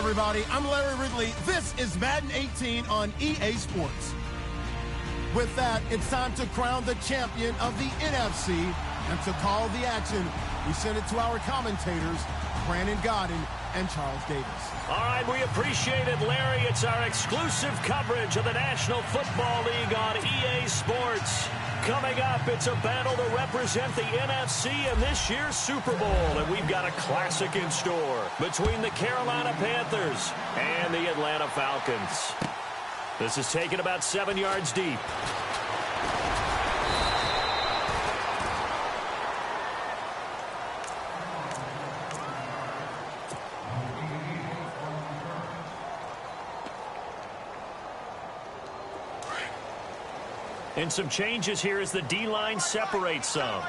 everybody. I'm Larry Ridley. This is Madden 18 on EA Sports. With that, it's time to crown the champion of the NFC. And to call the action, we send it to our commentators, Brandon Godden and Charles Davis. All right, we appreciate it, Larry. It's our exclusive coverage of the National Football League on EA Sports. Coming up, it's a battle to represent the NFC in this year's Super Bowl. And we've got a classic in store between the Carolina Panthers and the Atlanta Falcons. This is taken about 7 yards deep. And some changes here as the D-line separates some.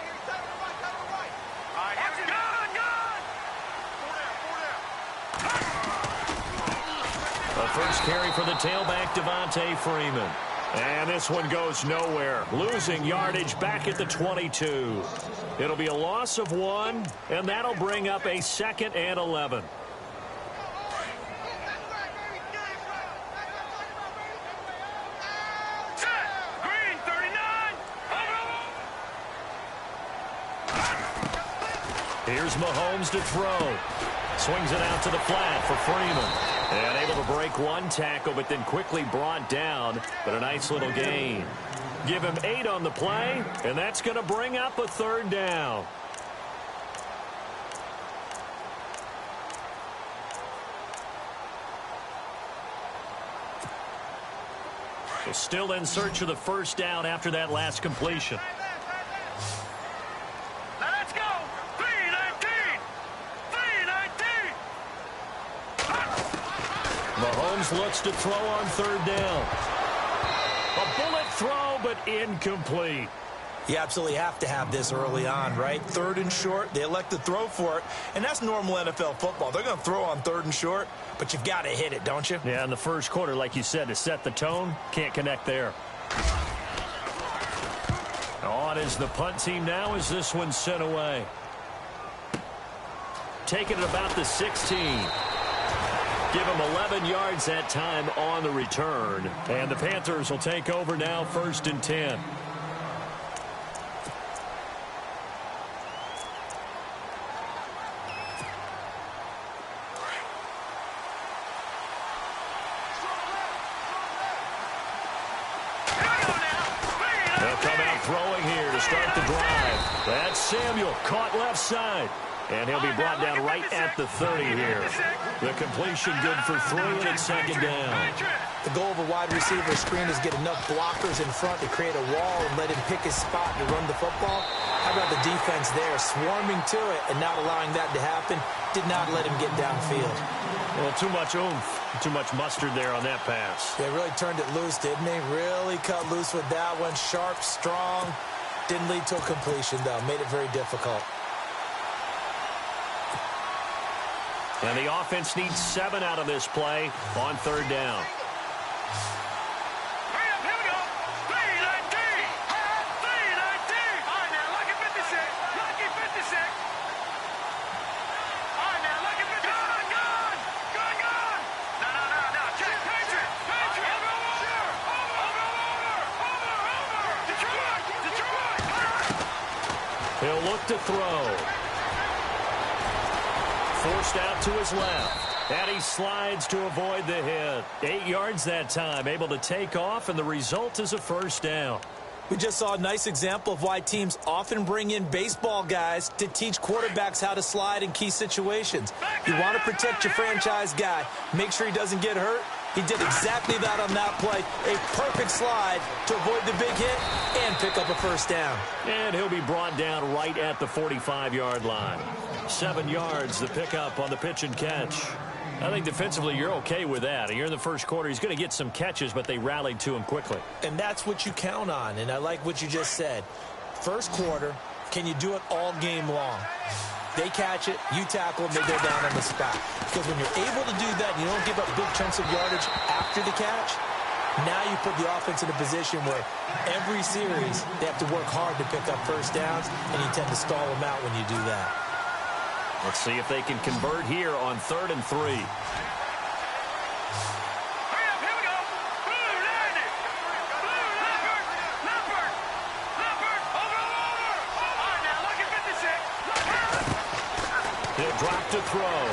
A first carry for the tailback, Devontae Freeman. And this one goes nowhere. Losing yardage back at the 22. It'll be a loss of 1, and that'll bring up a 2nd and 11. Here's Mahomes to throw. Swings it out to the flat for Freeman. And able to break one tackle, but then quickly brought down. But a nice little gain. Give him 8 on the play, and that's going to bring up a 3rd down. So still in search of the 1st down after that last completion. Mahomes looks to throw on 3rd down. A bullet throw, but incomplete. You absolutely have to have this early on, right? 3rd and short, they elect to throw for it, and that's normal NFL football. They're going to throw on 3rd and short, but you've got to hit it, don't you? Yeah, in the first quarter, like you said, to set the tone, can't connect there. On is the punt team now as this one's sent away. Taking it about the 16. Give him 11 yards that time on the return. And the Panthers will take over now, 1st and 10. They'll come out throwing here to start the drive. That's Samuel, caught left side. And he'll be brought down right at the 30 here. The completion good for 3, and it's 2nd down. The goal of a wide receiver screen is get enough blockers in front to create a wall and let him pick his spot to run the football. How about the defense there, swarming to it and not allowing that to happen? Did not let him get downfield. Well, too much oomph, too much mustard there on that pass. They really turned it loose, didn't they? Really cut loose with that one. Sharp, strong. Didn't lead to a completion, though. Made it very difficult. And the offense needs 7 out of this play on 3rd down. He'll look to throw. Forced out to his left. And he slides to avoid the hit. 8 yards that time, able to take off, and the result is a 1st down. We just saw a nice example of why teams often bring in baseball guys to teach quarterbacks how to slide in key situations. You want to protect your franchise guy. Make sure he doesn't get hurt. He did exactly that on that play. A perfect slide to avoid the big hit and pick up a 1st down. And he'll be brought down right at the 45-yard line. 7 yards, the pickup on the pitch and catch. I think defensively you're okay with that. You're in the first quarter. He's going to get some catches, but they rallied to him quickly. And that's what you count on, and I like what you just said. First quarter, can you do it all game long? They catch it, you tackle, and they go down on the spot. Because when you're able to do that, you don't give up big chunks of yardage after the catch, now you put the offense in a position where every series they have to work hard to pick up 1st downs, and you tend to stall them out when you do that. Let's see if they can convert here on 3rd and 3. drop to throw.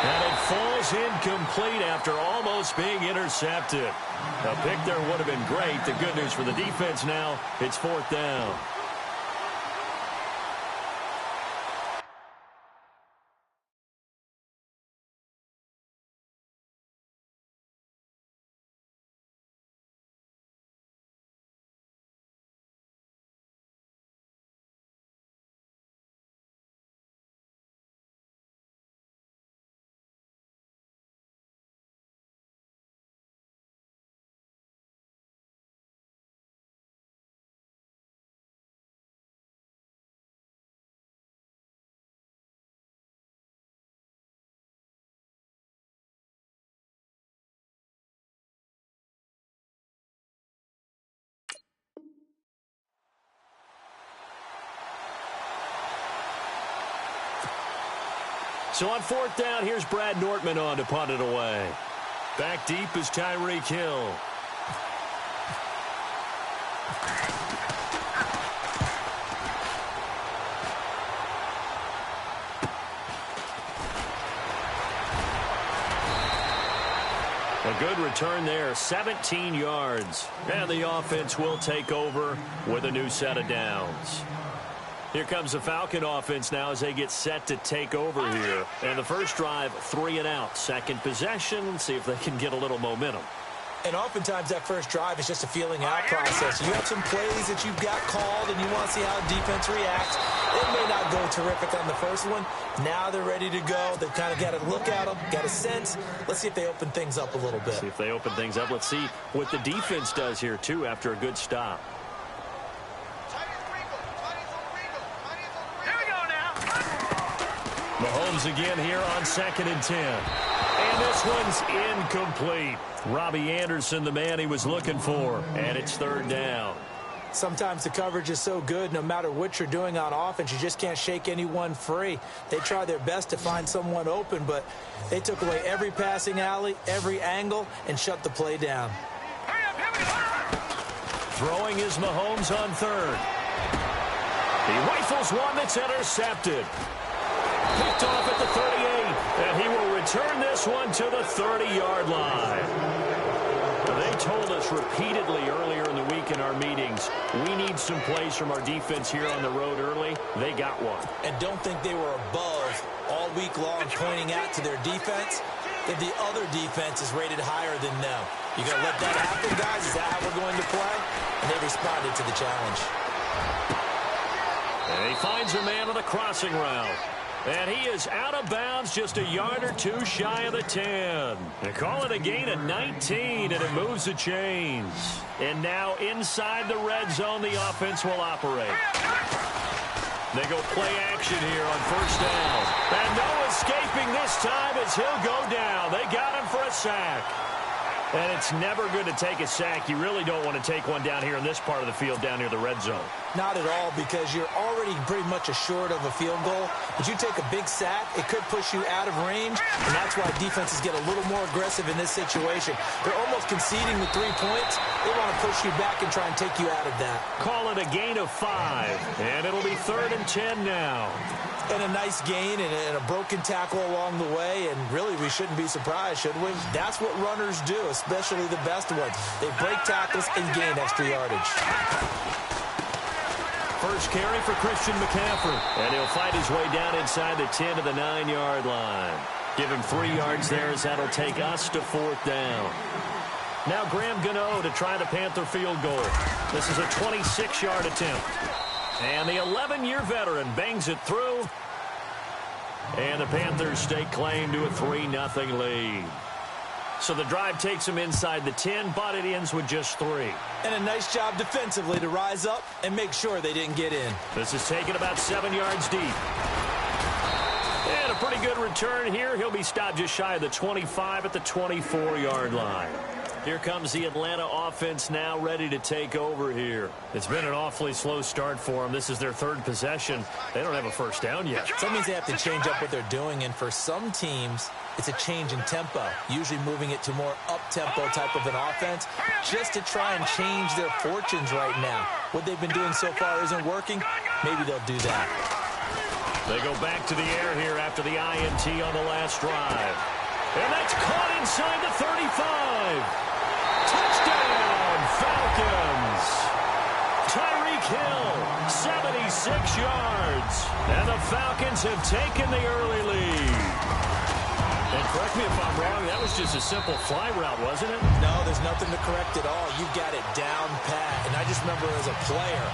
And it falls incomplete after almost being intercepted. A pick there would have been great. The good news for the defense now, it's 4th down. So on 4th down, here's Brad Nortman on to punt it away. Back deep is Tyreek Hill. A good return there, 17 yards. And the offense will take over with a new set of downs. Here comes the Falcon offense now as they get set to take over here. And the first drive, 3 and out. Second possession, see if they can get a little momentum. And oftentimes that first drive is just a feeling out process. You have some plays that you've got called and you want to see how defense reacts. It may not go terrific on the first one. Now they're ready to go. They've kind of got to look at them, got a sense. Let's see if they open things up a little bit. See if they open things up. Let's see what the defense does here, too, after a good stop. Mahomes again here on 2nd and 10. And this one's incomplete. Robbie Anderson, the man he was looking for. And it's 3rd down. Sometimes the coverage is so good, no matter what you're doing on offense, you just can't shake anyone free. They try their best to find someone open, but they took away every passing alley, every angle, and shut the play down. Throwing is Mahomes on 3rd. He rifles one that's intercepted. Picked off at the 38, and he will return this one to the 30-yard line. They told us repeatedly earlier in the week in our meetings, we need some plays from our defense here on the road early. They got one. And don't think they were above all week long pointing out to their defense that the other defense is rated higher than them. You going to let that happen, guys? Is that how we're going to play? And they responded to the challenge. And he finds a man on the crossing route. And he is out of bounds, just a yard or two shy of the 10. They call it a gain of 19, and it moves the chains. And now inside the red zone, the offense will operate. They go play action here on 1st down. And no escaping this time as he'll go down. They got him for a sack. And it's never good to take a sack. You really don't want to take one down here in this part of the field down near the red zone. Not at all, because you're already pretty much assured of a field goal. But you take a big sack, it could push you out of range, and that's why defenses get a little more aggressive in this situation. They're almost conceding the 3 points. They want to push you back and try and take you out of that. Call it a gain of 5, and it'll be 3rd and 10 now. And a nice gain and a broken tackle along the way, and really we shouldn't be surprised, should we? That's what runners do, especially the best ones. They break tackles and gain extra yardage. First carry for Christian McCaffrey, and he'll fight his way down inside the 10 to the 9-yard line. Give him 3 yards there as that'll take us to 4th down. Now Graham Gano to try the Panther field goal. This is a 26-yard attempt. And the 11-year veteran bangs it through. And the Panthers stake claim to a 3-0 lead. So the drive takes them inside the 10, but it ends with just 3. And a nice job defensively to rise up and make sure they didn't get in. This is taken about 7 yards deep. And a pretty good return here. He'll be stopped just shy of the 25 at the 24-yard line. Here comes the Atlanta offense now ready to take over here. It's been an awfully slow start for them. This is their 3rd possession. They don't have a first down yet. So that means they have to change up what they're doing, and for some teams, it's a change in tempo, usually moving it to more up-tempo type of an offense, just to try and change their fortunes right now. What they've been doing so far isn't working. Maybe they'll do that. They go back to the air here after the INT on the last drive. And that's caught inside the 35. Touchdown, Falcons. Tyreek Hill, 76 yards. And the Falcons have taken the early lead. And correct me if I'm wrong, that was just a simple fly route, wasn't it? No, there's nothing to correct at all. You've got it down pat. And I just remember as a player,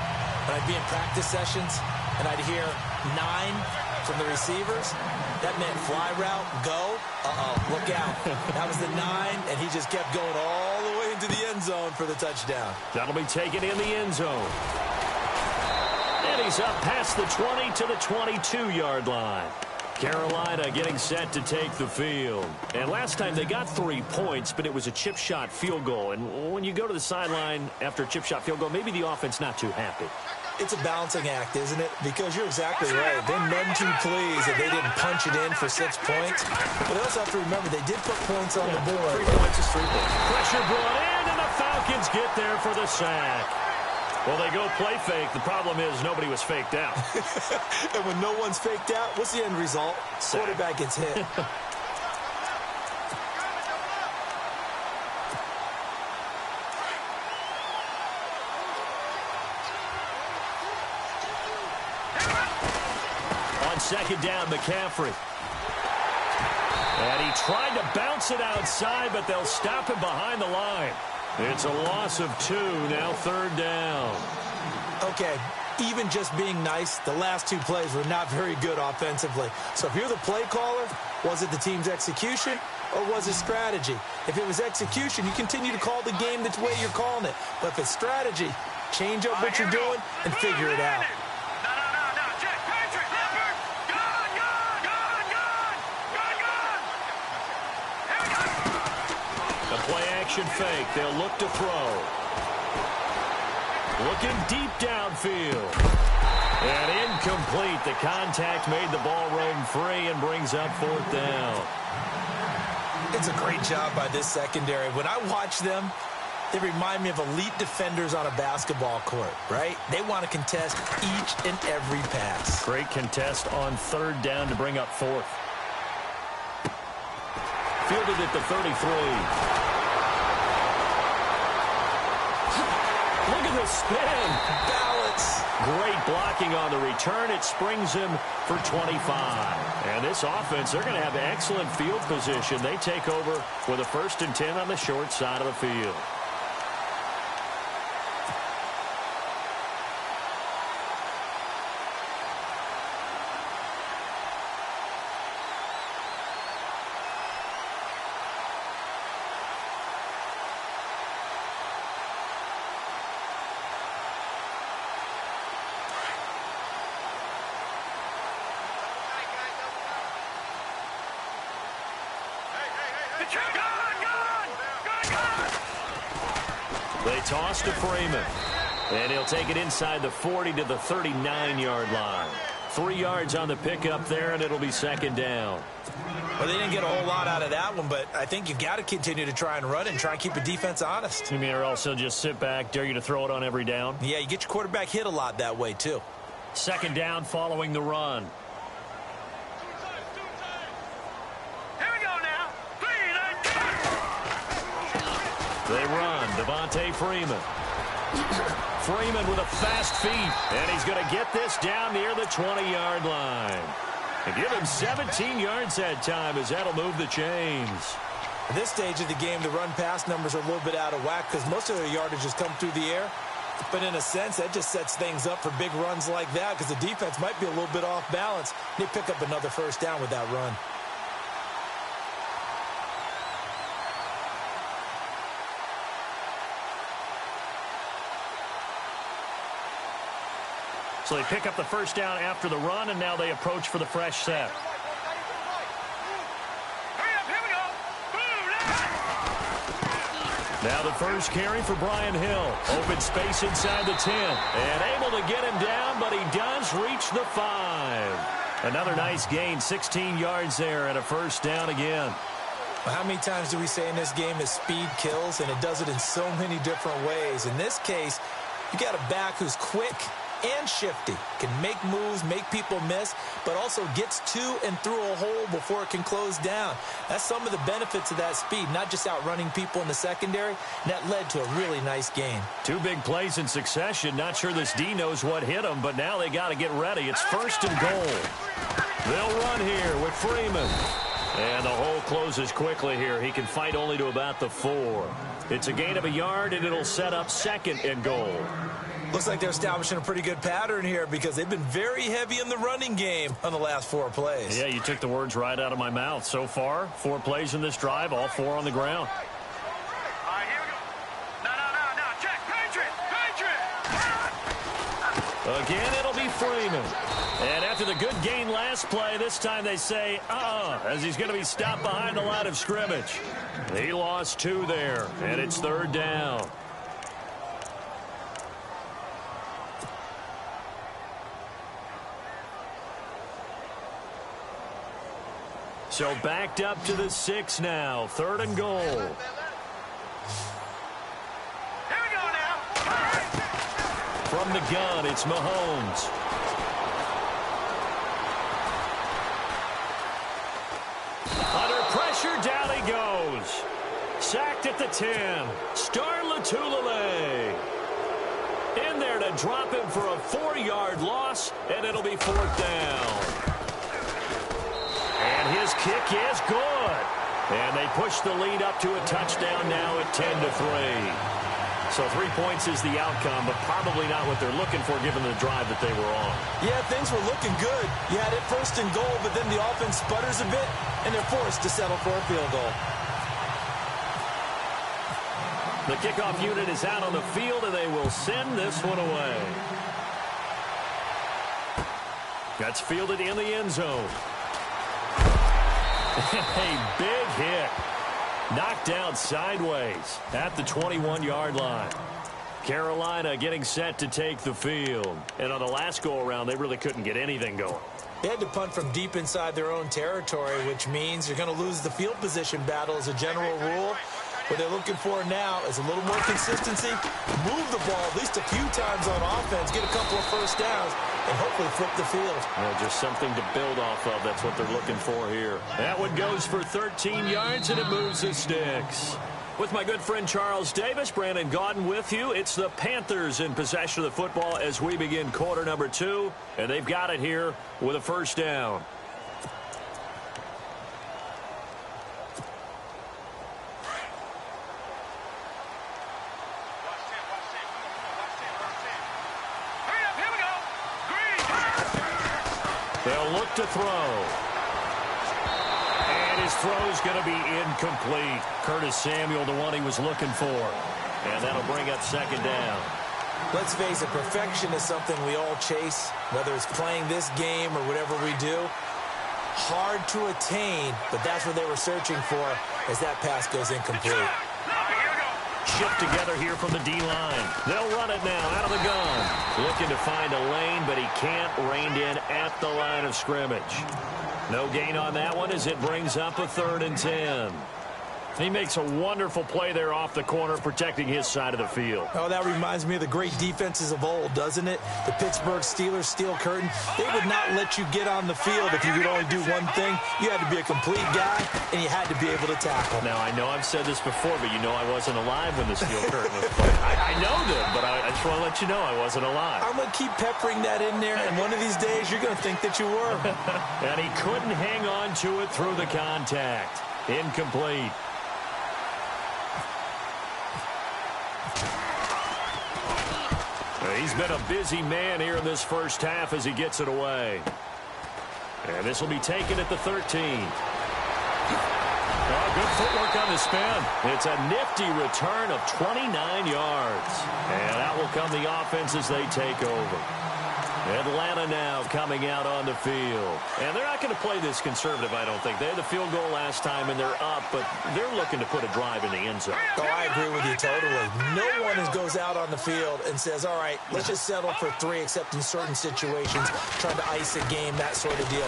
when I'd be in practice sessions, and I'd hear 9 from the receivers, that meant fly route, go, look out. That was the 9, and he just kept going all the way into the end zone for the touchdown. That'll be taken in the end zone. And he's up past the 20 to the 22-yard line. Carolina getting set to take the field. And last time they got 3 points, but it was a chip shot field goal. And when you go to the sideline after a chip shot field goal, maybe the offense not too happy. It's a balancing act, isn't it? Because you're exactly right. They're none too pleased that they didn't punch it in for 6 points. But they also have to remember they did put points on the board. 3 points is 3 points. Pressure brought in, and the Falcons get there for the sack. Well, they go play fake. The problem is nobody was faked out. And when no one's faked out, what's the end result? Sack. Quarterback gets hit. On second down, McCaffrey. And he tried to bounce it outside, but they'll stop him behind the line. It's a loss of 2, now third down. Okay, even just being nice, the last 2 plays were not very good offensively. So if you're the play caller, was it the team's execution or was it strategy? If it was execution, you continue to call the game the way you're calling it. But if it's strategy, change up what you're doing and figure it out. Play-action fake. They'll look to throw. Looking deep downfield. And incomplete. The contact made the ball roam free and brings up 4th down. It's a great job by this secondary. When I watch them, they remind me of elite defenders on a basketball court, right? They want to contest each and every pass. Great contest on 3rd down to bring up 4th. Fielded at the 33. Look at the spin. Balance. Great blocking on the return. It springs him for 25. And this offense, they're going to have excellent field position. They take over with a 1st and 10 on the short side of the field. They toss to Freeman. And he'll take it inside the 40 to the 39-yard line. 3 yards on the pickup there, and it'll be 2nd down. Well, they didn't get a whole lot out of that one, but I think you've got to continue to try and run and try and keep the defense honest. You mean or else he'll just sit back, dare you to throw it on every down? Yeah, you get your quarterback hit a lot that way, too. 2nd down following the run. They run. Devontae Freeman. Freeman with a fast feet. And he's going to get this down near the 20-yard line. And give him 17 yards that time as that'll move the chains. At this stage of the game, the run-pass numbers are a little bit out of whack because most of their yardage has come through the air. But in a sense, that just sets things up for big runs like that because the defense might be a little bit off balance. They pick up another 1st down with that run. So they pick up the 1st down after the run, and now they approach for the fresh set. Now the first carry for Brian Hill. Open space inside the 10. And able to get him down, but he does reach the 5. Another nice gain, 16 yards there, and a 1st down again. How many times do we say in this game that speed kills, and it does it in so many different ways? In this case, you got a back who's quick, and shifty. Can make moves, make people miss, but also gets to and through a hole before it can close down. That's some of the benefits of that speed, not just outrunning people in the secondary. And that led to a really nice game. 2 big plays in succession. Not sure this D knows what hit them, but now they got to get ready. It's 1st and goal. They'll run here with Freeman. And the hole closes quickly here. He can fight only to about the 4. It's a gain of a yard, and it'll set up 2nd and goal. Looks like they're establishing a pretty good pattern here because they've been very heavy in the running game on the last 4 plays. Yeah, you took the words right out of my mouth. So far, 4 plays in this drive, all 4 on the ground. All right, here we go. No. Check. Patriot. Again, it'll be Freeman. And after the good gain last play, this time they say, as he's going to be stopped behind the line of scrimmage. He lost 2 there, and it's 3rd down. So backed up to the 6 now, 3rd and goal. Here we go now. From the gun, it's Mahomes. Under pressure, down he goes. Sacked at the 10. Star Latulele. In there to drop him for a 4-yard loss, and it'll be 4th down. And his kick is good. And they push the lead up to a touchdown now at 10-3. So 3 points is the outcome, but probably not what they're looking for given the drive that they were on. Yeah, things were looking good. You had it 1st and goal, but then the offense sputters a bit, and they're forced to settle for a field goal. The kickoff unit is out on the field, and they will send this one away. That's fielded in the end zone. A big hit. Knocked down sideways at the 21-yard line. Carolina getting set to take the field. And on the last go-around, they really couldn't get anything going. They had to punt from deep inside their own territory, which means you're going to lose the field position battle as a general rule. What they're looking for now is a little more consistency, move the ball at least a few times on offense, get a couple of 1st downs, and hopefully flip the field. Well, just something to build off of. That's what they're looking for here. That one goes for 13 yards, and it moves the sticks. With my good friend Charles Davis, Brandon Gaudin with you. It's the Panthers in possession of the football as we begin quarter number 2, and they've got it here with a 1st down. They'll look to throw. And his throw's going to be incomplete. Curtis Samuel, the one he was looking for. And that'll bring up 2nd down. Let's face it, perfection is something we all chase, whether it's playing this game or whatever we do. Hard to attain, but that's what they were searching for as that pass goes incomplete. Shift together here from the D-line. They'll run it now out of the gun. Looking to find a lane, but he can't rein in at the line of scrimmage. No gain on that one as it brings up a 3rd and 10. He makes a wonderful play there off the corner, protecting his side of the field. Oh, that reminds me of the great defenses of old, doesn't it? The Pittsburgh Steelers steel curtain. They would not let you get on the field if you could only do one thing. You had to be a complete guy, and you had to be able to tackle. Now, I know I've said this before, but you know I wasn't alive when the steel curtain was played. I know that, but I just want to let you know I wasn't alive. I'm going to keep peppering that in there, and one of these days you're going to think that you were. And he couldn't hang on to it through the contact. Incomplete. He's been a busy man here in this 1st half as he gets it away. And this will be taken at the 13. Oh, good footwork on the spin. It's a nifty return of 29 yards. And out will come the offense as they take over. Atlanta now coming out on the field. And they're not going to play this conservative, I don't think. They had the field goal last time, and they're up, but they're looking to put a drive in the end zone. Oh, I agree with you totally. No one goes out on the field and says, all right, let's just settle for 3, except in certain situations, trying to ice a game, that sort of deal.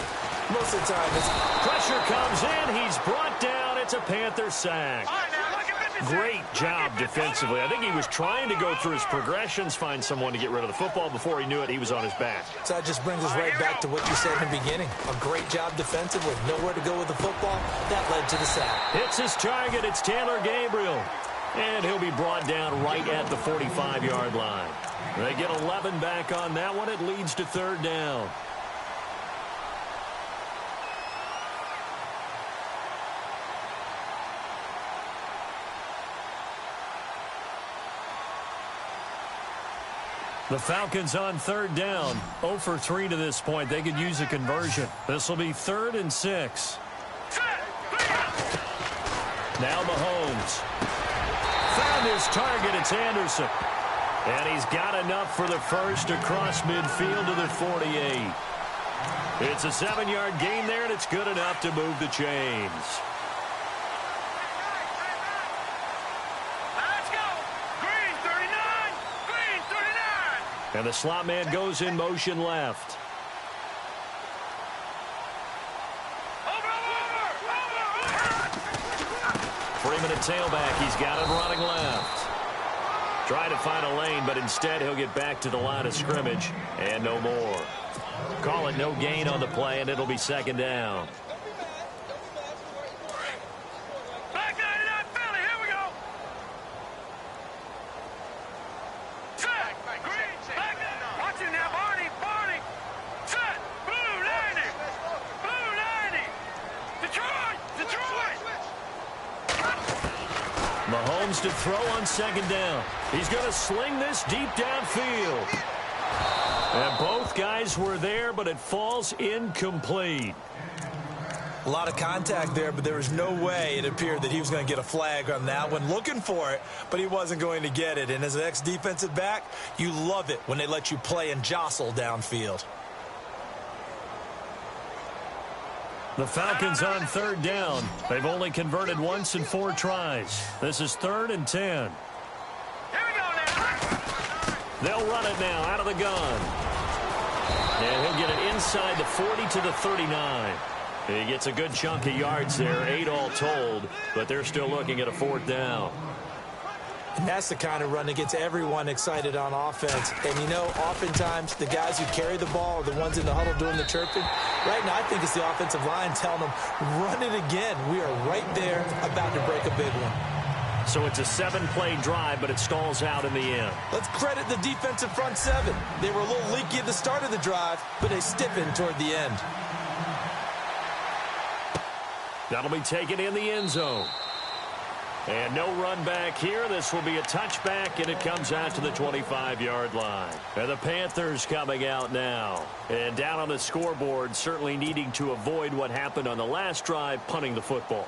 Most of the time, it's... Pressure comes in. He's brought down. It's a Panther sack. All right, now, look at this. Great job defensively. I think he was trying to go through his progressions, find someone to get rid of the football. Before he knew it, he was on his back. So that just brings us right back to what you said in the beginning. A great job defensively. Nowhere to go with the football. That led to the sack. Hits his target. It's Taylor Gabriel. And he'll be brought down right at the 45-yard line. They get 11 back on that one. It leads to third down. The Falcons on third down. 0 for 3 to this point. They could use a conversion. This will be 3rd and 6. Now Mahomes. Found his target. It's Anderson. And he's got enough for the first across midfield to the 48. It's a 7-yard gain there, and it's good enough to move the chains. And the slot man goes in motion left. Freeman at tailback. He's got it running left. Trying to find a lane, but instead he'll get back to the line of scrimmage and no more. Call it no gain on the play, and it'll be second down. Mahomes to throw on second down. He's going to sling this deep downfield. And both guys were there, but it falls incomplete. A lot of contact there, but there was no way it appeared that he was going to get a flag on that one. Looking for it, but he wasn't going to get it. And as an ex-defensive back, you love it when they let you play and jostle downfield. The Falcons on third down. They've only converted once in 4 tries. This is 3rd and 10. Here we go now. They'll run it now out of the gun. And he'll get it inside the 40 to the 39. He gets a good chunk of yards there, 8 all told, but they're still looking at a 4th down. And that's the kind of run that gets everyone excited on offense. And, you know, oftentimes the guys who carry the ball are the ones in the huddle doing the chirping. Right now, I think it's the offensive line telling them, run it again. We are right there about to break a big one. So it's a 7-play drive, but it stalls out in the end. Let's credit the defensive front 7. They were a little leaky at the start of the drive, but they stiffened toward the end. That'll be taken in the end zone. And no run back here. This will be a touchback, and it comes out to the 25-yard line. And the Panthers coming out now. And down on the scoreboard, certainly needing to avoid what happened on the last drive, punting the football.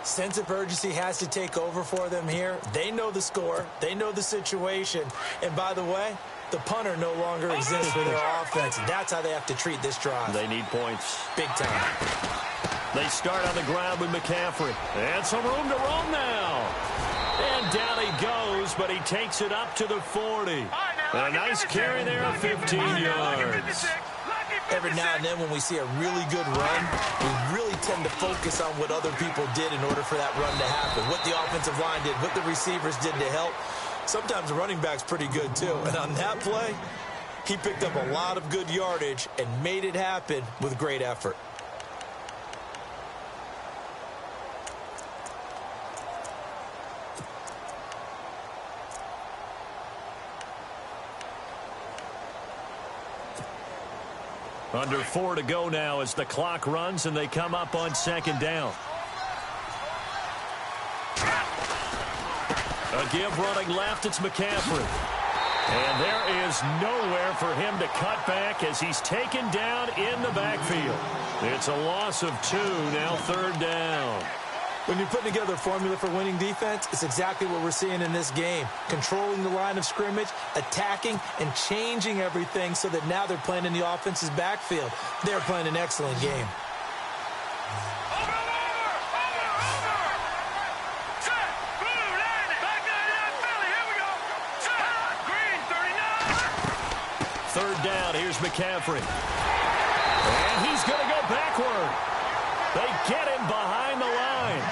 Sense of urgency has to take over for them here. They know the score. They know the situation. And by the way, the punter no longer exists for their offense. That's how they have to treat this drive. They need points. Big time. They start on the ground with McCaffrey. And some room to roam now. And down he goes, but he takes it up to the 40. A nice carry there of 15 yards. Every now and then when we see a really good run, we really tend to focus on what other people did in order for that run to happen. What the offensive line did, what the receivers did to help. Sometimes the running back's pretty good too. And on that play, he picked up a lot of good yardage and made it happen with great effort. Under 4 to go now as the clock runs and they come up on second down. A give running left, it's McCaffrey. And there is nowhere for him to cut back as he's taken down in the backfield. It's a loss of 2, now third down. When you're putting together a formula for winning defense, it's exactly what we're seeing in this game. Controlling the line of scrimmage, attacking, and changing everything so that now they're playing in the offense's backfield. They're playing an excellent game. Third down, here's McCaffrey. And he's going to go backward. They get him behind the line.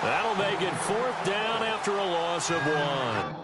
That'll make it 4th down after a loss of 1.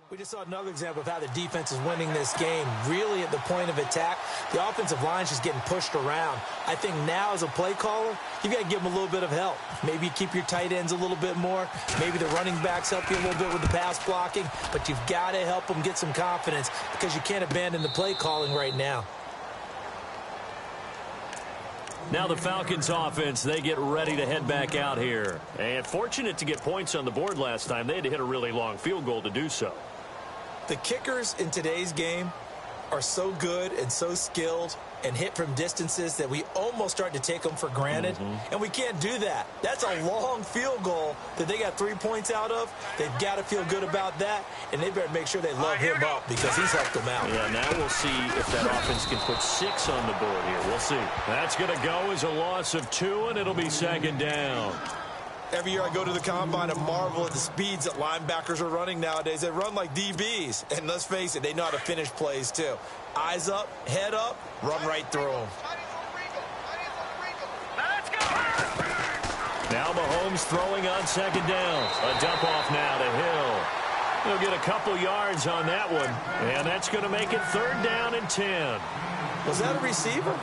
We just saw another example of how the defense is winning this game. Really at the point of attack, the offensive line is just getting pushed around. I think now as a play caller, you've got to give them a little bit of help. Maybe you keep your tight ends a little bit more. Maybe the running backs help you a little bit with the pass blocking. But you've got to help them get some confidence because you can't abandon the play calling right now. Now the Falcons offense, they get ready to head back out here. And fortunate to get points on the board last time. They had to hit a really long field goal to do so. The kickers in today's game are so good and so skilled and hit from distances that we almost start to take them for granted. And we can't do that. That's a long field goal that they got 3 points out of. They've got to feel good about that, and they better make sure they load him up because he's helped them out. Yeah, now we'll see if that offense can put 6 on the board here. We'll see. That's going to go as a loss of 2, and it'll be 2nd down. Every year I go to the combine and marvel at the speeds that linebackers are running nowadays. They run like DBs. And let's face it, they know how to finish plays too. Eyes up, head up, run right through them. Now Mahomes throwing on 2nd down. A dump off now to Hill. He'll get a couple yards on that one. And that's going to make it 3rd down and 10. Was that a receiver?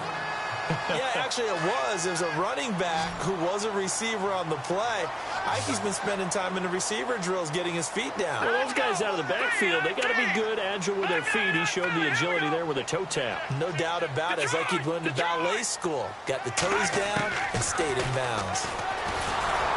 Yeah, actually it was. There's a running back who was a receiver on the play. I think he's been spending time in the receiver drills getting his feet down. Well, those guys out of the backfield, they got to be good, agile with their feet. He showed the agility there with a toe tap. No doubt about it. It's like he'd went to ballet school. Got the toes down and stayed in bounds.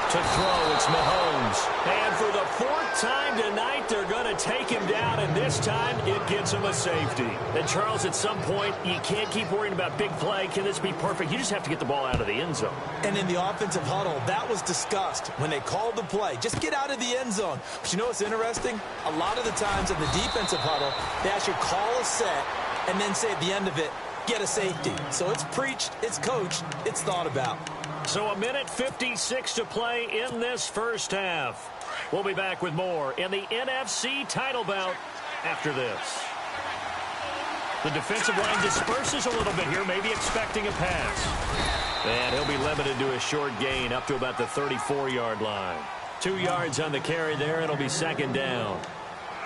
To throw, it's Mahomes. And for the 4th time tonight, they're going to take him down, and this time it gets him a safety. And, Charles, at some point, you can't keep worrying about big play. Can this be perfect? You just have to get the ball out of the end zone. And in the offensive huddle, that was discussed when they called the play. Just get out of the end zone. But you know what's interesting? A lot of the times in the defensive huddle, they actually call a set and then say at the end of it, get a safety. So it's preached, it's coached, it's thought about. So 1:56 to play in this first half. We'll be back with more in the NFC title bout after this. The defensive line disperses a little bit here, maybe expecting a pass. And he'll be limited to a short gain up to about the 34-yard line. 2 yards on the carry there. It'll be 2nd down.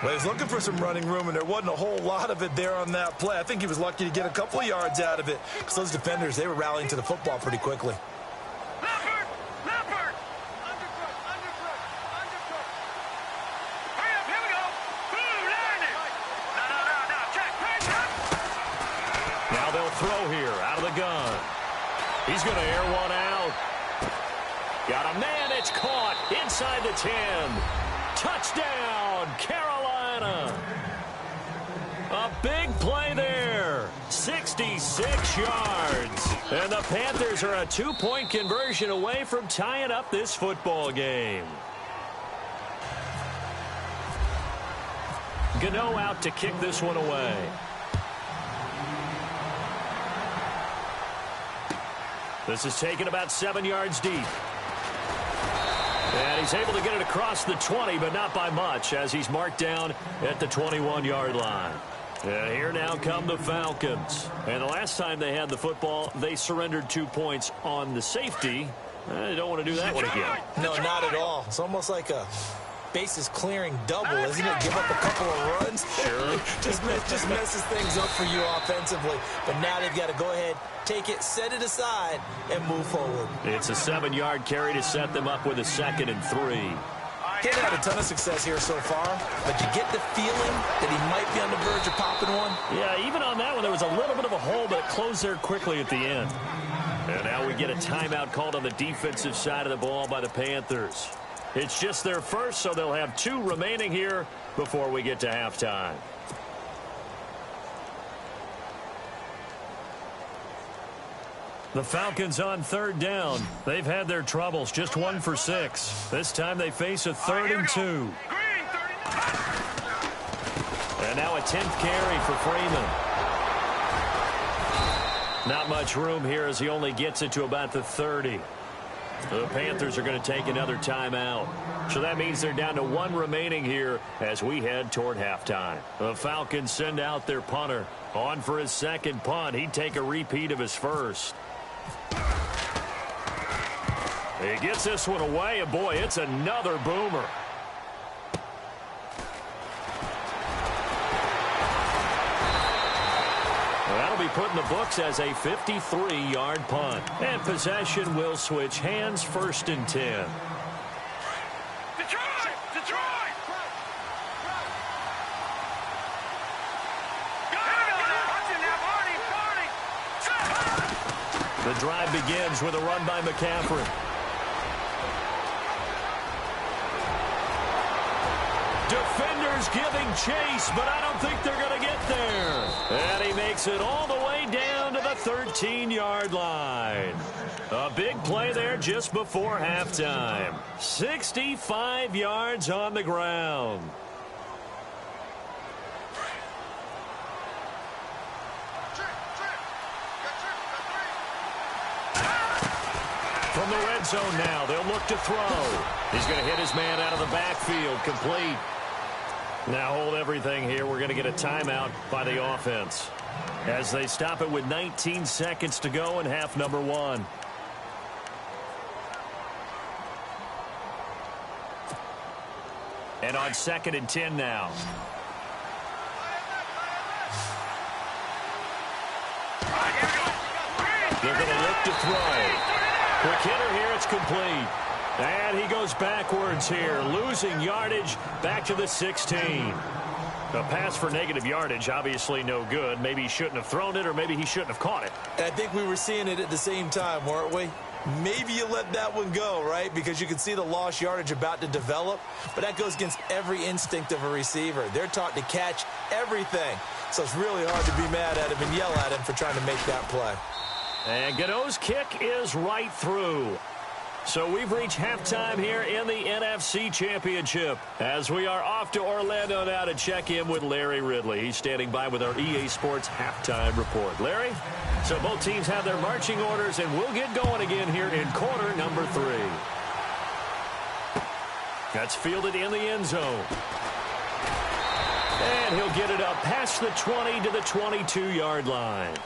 Well, he's looking for some running room, and there wasn't a whole lot of it there on that play. I think he was lucky to get a couple of yards out of it because those defenders, they were rallying to the football pretty quickly. Throw here out of the gun. He's going to air one out. Got a man. It's caught inside the 10. Touchdown, Carolina. A big play there. 66 yards. And the Panthers are a 2-point conversion away from tying up this football game. Gano out to kick this one away. This is taken about 7 yards deep. And he's able to get it across the 20, but not by much, as he's marked down at the 21-yard line. And here now come the Falcons. And the last time they had the football, they surrendered 2 points on the safety. They don't want to do that one again. No, not at all. It's almost like a bases clearing double, isn't it? Give up a couple of runs. Sure. just messes things up for you offensively. But now they've got to go ahead, take it, set it aside, and move forward. It's a 7-yard carry to set them up with a 2nd and 3. He's had a ton of success here so far, but you get the feeling that he might be on the verge of popping one. Yeah, even on that one, there was a little bit of a hole, but it closed there quickly at the end. And now we get a timeout called on the defensive side of the ball by the Panthers. It's just their first, so they'll have 2 remaining here before we get to halftime. The Falcons on 3rd down. They've had their troubles, just 1 for 6. This time they face a 3rd and 2. And now a 10th carry for Freeman. Not much room here as he only gets it to about the 30. The Panthers are going to take another timeout. So that means they're down to 1 remaining here as we head toward halftime. The Falcons send out their punter. On for his 2nd punt. He'd take a repeat of his first. He gets this one away, and boy, it's another boomer. That'll be put in the books as a 53-yard punt. And possession will switch hands, 1st and 10. Detroit! The drive begins with a run by McCaffrey. Defenders giving chase, but I don't think they're going to get there. And he makes it all the way down to the 13-yard line. A big play there just before halftime. 65 yards on the ground. From the red zone now, they'll look to throw. He's going to hit his man out of the backfield, complete. Now hold everything here. We're going to get a timeout by the offense as they stop it with 19 seconds to go in half number 1. And on 2nd and 10 now. They're going to look to throw. Quick hitter here, it's complete. And he goes backwards here, losing yardage back to the 16. A pass for negative yardage, obviously no good. Maybe he shouldn't have thrown it, or maybe he shouldn't have caught it. I think we were seeing it at the same time, weren't we? Maybe you let that one go, right? Because you can see the lost yardage about to develop. But that goes against every instinct of a receiver. They're taught to catch everything. So it's really hard to be mad at him and yell at him for trying to make that play. And Gano's kick is right through. So we've reached halftime here in the NFC Championship as we are off to Orlando now to check in with Larry Ridley. He's standing by with our EA Sports halftime report. Larry, so both teams have their marching orders, and we'll get going again here in quarter number 3. That's fielded in the end zone. And he'll get it up past the 20 to the 22-yard line.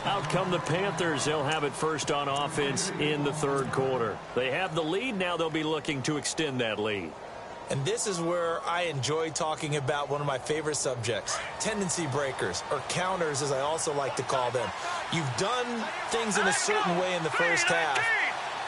Out come the Panthers. They'll have it first on offense in the 3rd quarter. They have the lead. Now they'll be looking to extend that lead. And this is where I enjoy talking about one of my favorite subjects, tendency breakers, or counters as I also like to call them. You've done things in a certain way in the first half,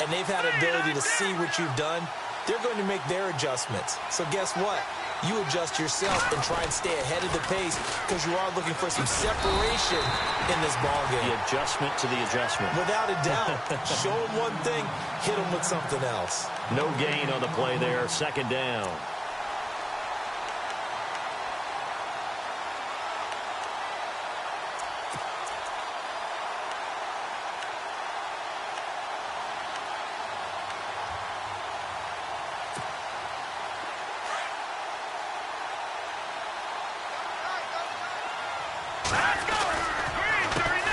and they've had an ability to see what you've done. They're going to make their adjustments. So guess what? You adjust yourself and try and stay ahead of the pace because you are looking for some separation in this ballgame. The adjustment to the adjustment. Without a doubt. Show them one thing, hit them with something else. No gain on the play there. 2nd down.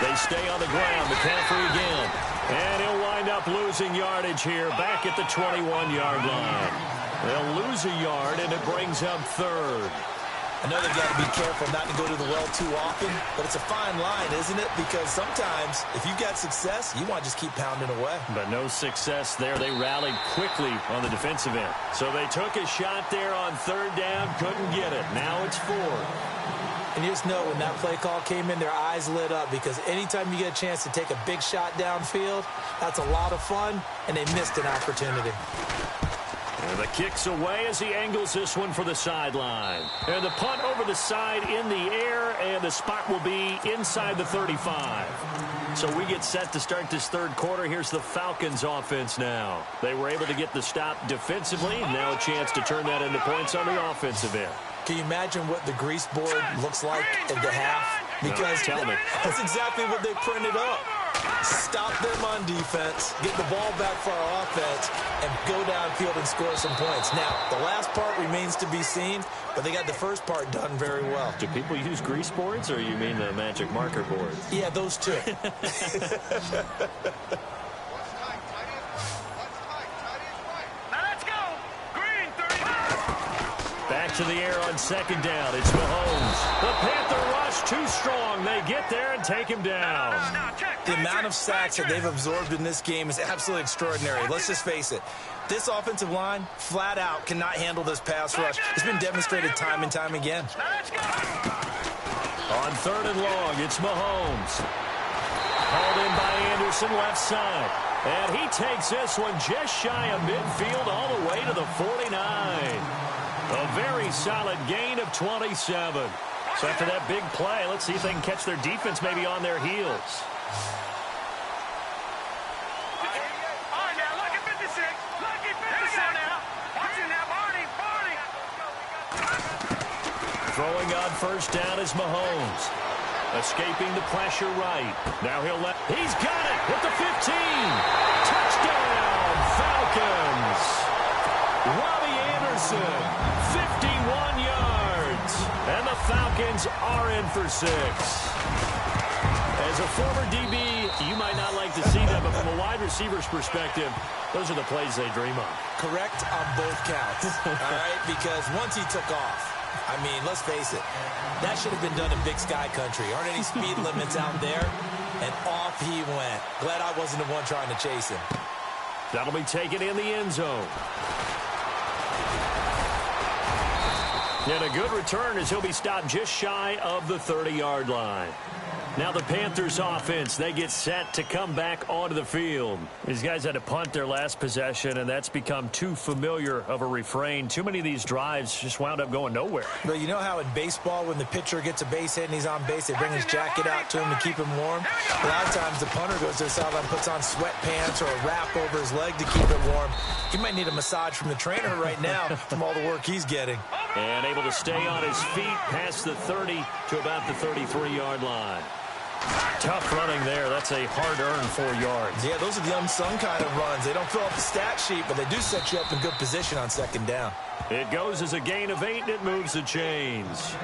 They stay on the ground. McCaffrey again. And he'll wind up losing yardage here back at the 21-yard line. They'll lose a yard, and it brings up 3rd. I know they've got to be careful not to go to the well too often, but it's a fine line, isn't it? Because sometimes, if you've got success, you want to just keep pounding away. But no success there. They rallied quickly on the defensive end. So they took a shot there on third down, couldn't get it. Now it's fourth. And you just know when that play call came in, their eyes lit up because anytime you get a chance to take a big shot downfield, that's a lot of fun, and they missed an opportunity. And the kick's away as he angles this one for the sideline. And the punt over the side in the air, and the spot will be inside the 35. So we get set to start this third quarter. Here's the Falcons offense now. They were able to get the stop defensively. Now a chance to turn that into points on the offensive end. Can you imagine what the grease board looks like at the half? Because tell me. That's exactly what they printed up. Stop them on defense, get the ball back for our offense, and go downfield and score some points. Now, the last part remains to be seen, but they got the first part done very well. Do people use grease boards, or you mean the magic marker boards? Yeah, those two. Back to the air on second down. It's Mahomes. The Panther rush too strong. They get there and take him down. The amount of sacks that they've absorbed in this game is absolutely extraordinary. Let's just face it. This offensive line, flat out, cannot handle this pass rush. It's been demonstrated time and time again. On third and long, it's Mahomes. Called in by Anderson, left side. And he takes this one just shy of midfield all the way to the 49. A very solid gain of 27. So after that big play, let's see if they can catch their defense maybe on their heels. Throwing on first down is Mahomes. Escaping the pressure right. Now he'll let... He's got it with the 15. Touchdown, Falcons. Robbie Anderson, 51 yards. And the Falcons are in for 6. As a former DB, you might not like to see that, but from a wide receiver's perspective, those are the plays they dream of. Correct on both counts, all right? Because once he took off, I mean, let's face it, that should have been done in Big Sky Country. Aren't any speed limits out there? And off he went. Glad I wasn't the one trying to chase him. That'll be taken in the end zone. And a good return as he'll be stopped just shy of the 30-yard line. Now the Panthers offense, they get set to come back onto the field. These guys had to punt their last possession, and that's become too familiar of a refrain. Too many of these drives just wound up going nowhere. But you know how in baseball, when the pitcher gets a base hit and he's on base, they bring his jacket out to him to keep him warm? A lot of times the punter goes to the sideline, puts on sweatpants or a wrap over his leg to keep it warm. He might need a massage from the trainer right now from all the work he's getting. And able to stay on his feet past the 30 to about the 33-yard line. Tough running there. That's a hard-earned 4 yards. Yeah, those are the unsung kind of runs. They don't fill up the stat sheet, but they do set you up in good position on second down. It goes as a gain of 8, and it moves the chains.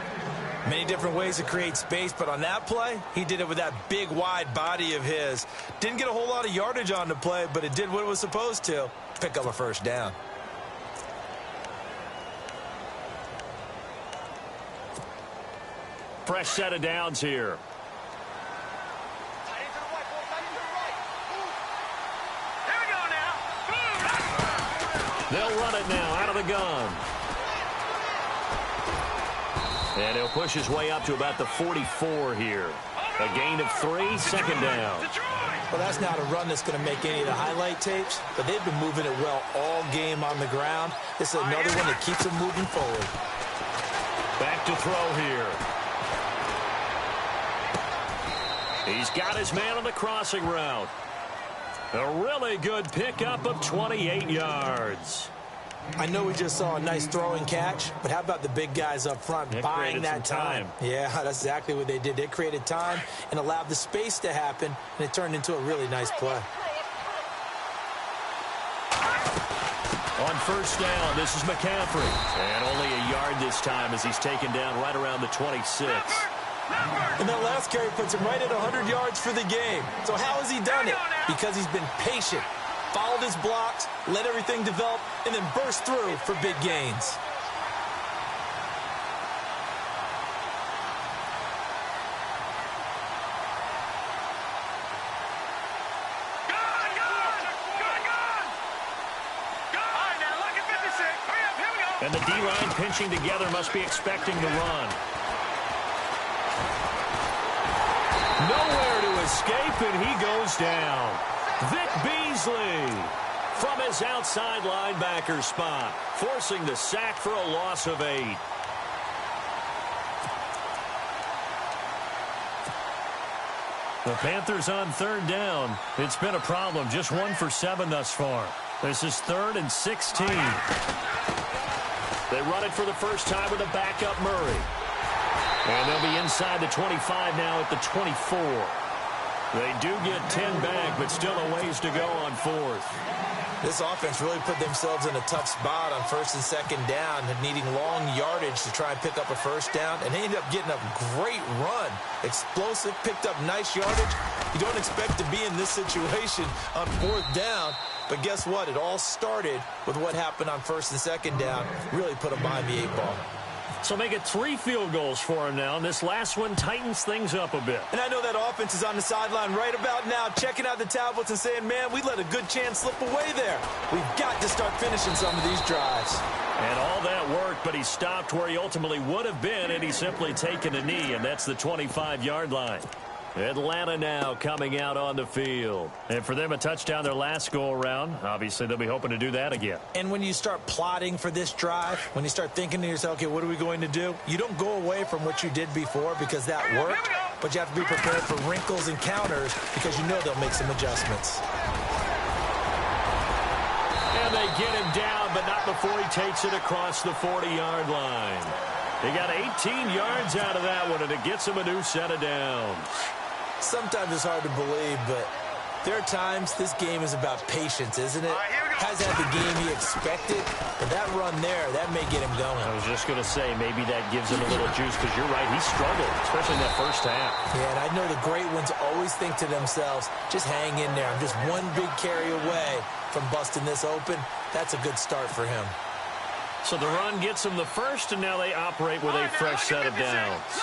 Many different ways to create space, but on that play, he did it with that big, wide body of his. Didn't get a whole lot of yardage on the play, but it did what it was supposed to. Pick up a first down. Fresh set of downs here. They'll run it now out of the gun. And he'll push his way up to about the 44 here. A gain of 3, second down. Well, that's not a run that's going to make any of the highlight tapes, but they've been moving it well all game on the ground. This is another one that keeps them moving forward. Back to throw here. He's got his man on the crossing route. A really good pickup of 28 yards. I know we just saw a nice throwing catch, but how about the big guys up front buying that time? Yeah, that's exactly what they did. They created time and allowed the space to happen, and it turned into a really nice play. On first down, this is McCaffrey. And only a yard this time as he's taken down right around the 26. And that last carry puts him right at 100 yards for the game. So how has he done it? Because he's been patient, followed his blocks, let everything develop, and then burst through for big gains. And the D-line pinching together must be expecting the run. Nowhere to escape, and he goes down. Vic Beasley from his outside linebacker spot, forcing the sack for a loss of 8. The Panthers on third down. It's been a problem. Just 1 for 7 thus far. This is 3rd and 16. They run it for the first time with a backup Murray. And they'll be inside the 25 now at the 24. They do get 10 back, but still a ways to go on 4th. This offense really put themselves in a tough spot on 1st and 2nd down, needing long yardage to try and pick up a first down, and they ended up getting a great run. Explosive, picked up nice yardage. You don't expect to be in this situation on 4th down, but guess what? It all started with what happened on 1st and 2nd down. Really put them behind the 8 ball. So make it 3 field goals for him now, and this last one tightens things up a bit. And I know that offense is on the sideline right about now, checking out the tablets and saying, man, we let a good chance slip away there. We've got to start finishing some of these drives. And all that worked, but he stopped where he ultimately would have been, and he's simply taken a knee, and that's the 25-yard line. Atlanta now coming out on the field. And for them, a touchdown their last go-around. Obviously, they'll be hoping to do that again. And when you start plotting for this drive, when you start thinking to yourself, okay, what are we going to do? You don't go away from what you did before because that worked, but you have to be prepared for wrinkles and counters because you know they'll make some adjustments. And they get him down, but not before he takes it across the 40-yard line. They got 18 yards out of that one, and it gets him a new set of downs. Sometimes it's hard to believe, but there are times this game is about patience, isn't it? Has had the game he expected, but that run there, that may get him going. I was just going to say, maybe that gives him a little juice, because you're right, he struggled, especially in that first half. Yeah, and I know the great ones always think to themselves, just hang in there. I'm just one big carry away from busting this open. That's a good start for him. So the run gets him the first, and now they operate with a fresh set of downs.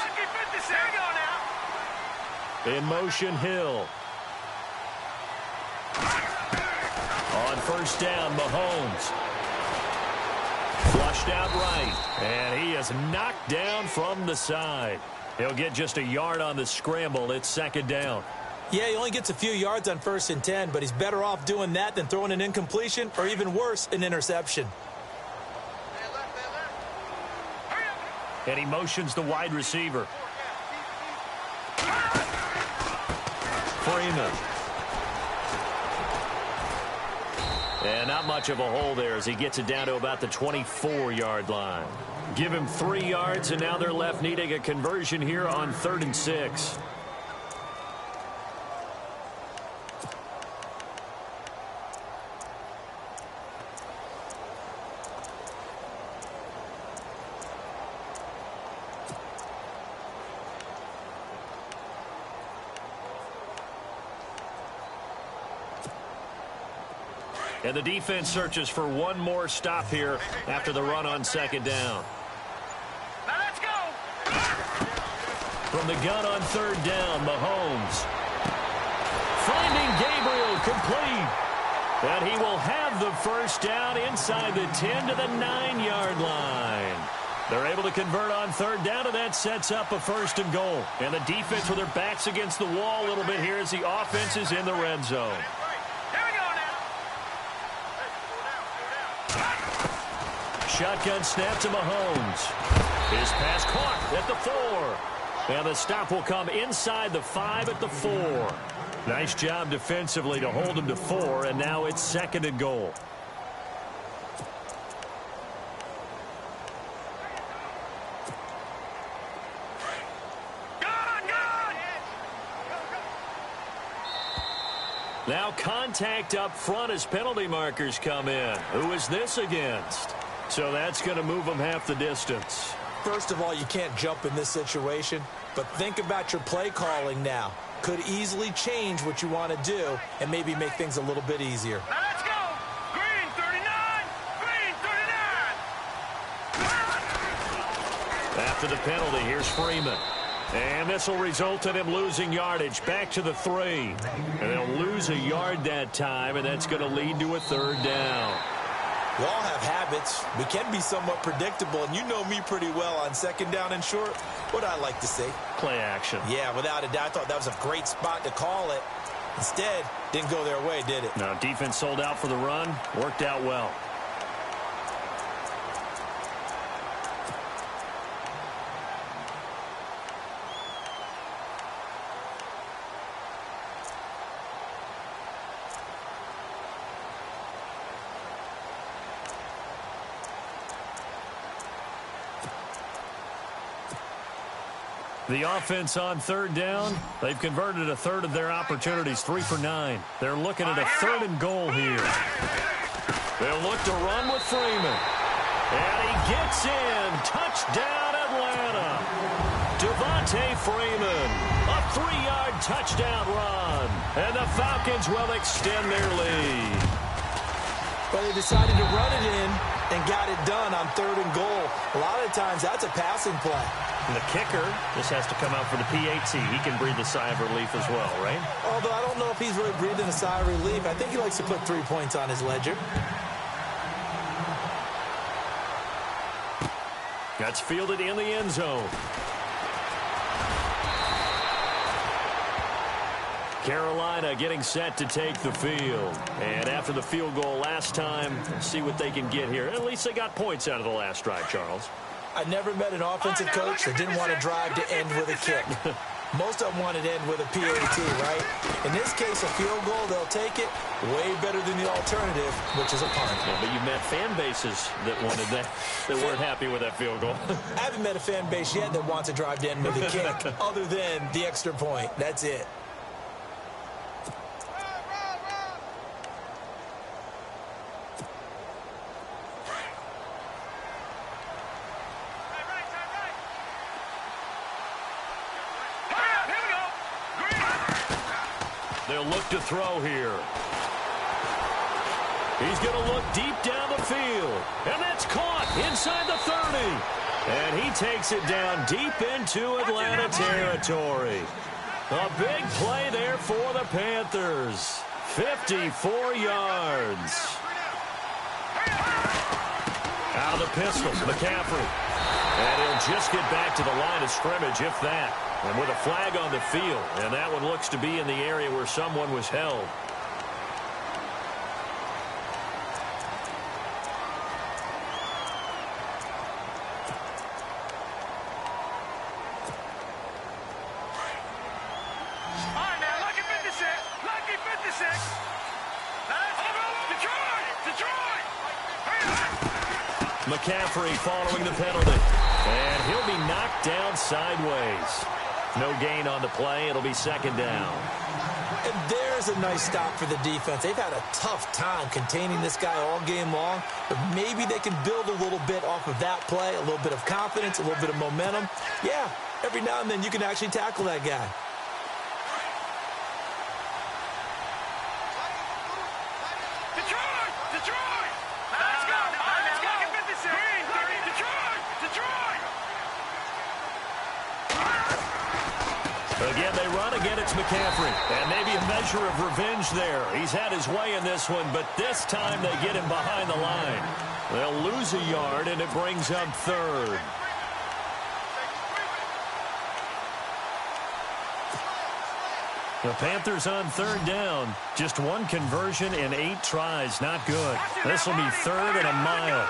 In motion, Hill. On first down, Mahomes. Flushed out right, and he is knocked down from the side. He'll get just a yard on the scramble. It's 2nd down. Yeah, he only gets a few yards on 1st and 10, but he's better off doing that than throwing an incompletion or even worse, an interception. And he motions the wide receiver. Freeman. And not much of a hole there as he gets it down to about the 24-yard line. Give him 3 yards, and now they're left needing a conversion here on 3rd and 6. And the defense searches for one more stop here after the run on 2nd down. Now let's go. From the gun on 3rd down, Mahomes. Finding Gabriel complete. And he will have the first down inside the 10 to the 9-yard line. They're able to convert on 3rd down, and that sets up a 1st and goal. And the defense with their backs against the wall a little bit here as the offense is in the red zone. Shotgun snap to Mahomes. His pass caught at the 4. And the stop will come inside the 5 at the 4. Nice job defensively to hold him to 4, and now it's 2nd and goal. Now contact up front as penalty markers come in. Who is this against? So that's going to move them half the distance. First of all, you can't jump in this situation, but think about your play calling now. Could easily change what you want to do and maybe make things a little bit easier. Now let's go. Green 39. Green 39. After the penalty, here's Freeman. And this will result in him losing yardage back to the 3. And they'll lose a yard that time, and that's going to lead to a 3rd down. We all have habits. We can be somewhat predictable, and you know me pretty well on second down and short. What I like to say? Play action. Yeah, without a doubt. I thought that was a great spot to call it. Instead, didn't go their way, did it? No, defense sold out for the run. Worked out well. The offense on third down. They've converted a third of their opportunities, 3 for 9. They're looking at a 3rd and goal here. They'll look to run with Freeman. And he gets in. Touchdown, Atlanta. Devontae Freeman. A 3-yard touchdown run. And the Falcons will extend their lead. Well, they decided to run it in and got it done on 3rd and goal. A lot of times, that's a passing play. And the kicker, this has to come out for the PAT. He can breathe a sigh of relief as well, right? Although I don't know if he's really breathing a sigh of relief. I think he likes to put 3 points on his ledger. That's fielded in the end zone. Carolina getting set to take the field. And after the field goal last time, let's see what they can get here. At least they got points out of the last drive, Charles. I never met an offensive coach that didn't want to drive to end with a kick. Most of them want to end with a PAT, right? In this case, a field goal, they'll take it. Way better than the alternative, which is a punt. Yeah, but you've met fan bases that wanted that weren't happy with that field goal. I haven't met a fan base yet that wants to drive to end with a kick, other than the extra point. That's it. They'll look to throw here. He's going to look deep down the field. And that's caught inside the 30. And he takes it down deep into Atlanta territory. A big play there for the Panthers. 54 yards. Out of the pistol, McCaffrey. And he'll just get back to the line of scrimmage, if that. And with a flag on the field, and that one looks to be in the area where someone was held. All right, now, lucky 56. Lucky 56. Detroit. McCaffrey following the penalty. And he'll be knocked down sideways. No gain on the play. It'll be 2nd down. And there's a nice stop for the defense. They've had a tough time containing this guy all game long, but maybe they can build a little bit off of that play, a little bit of confidence, a little bit of momentum. Yeah, every now and then you can actually tackle that guy. Detroit. Let's go. Lucky 56. Detroit. Again, they run. Again, it's McCaffrey. And maybe a measure of revenge there. He's had his way in this one, but this time they get him behind the line. They'll lose a yard, and it brings up 3rd. The Panthers on 3rd down. Just 1 conversion in 8 tries. Not good. This will be 3rd and a mile.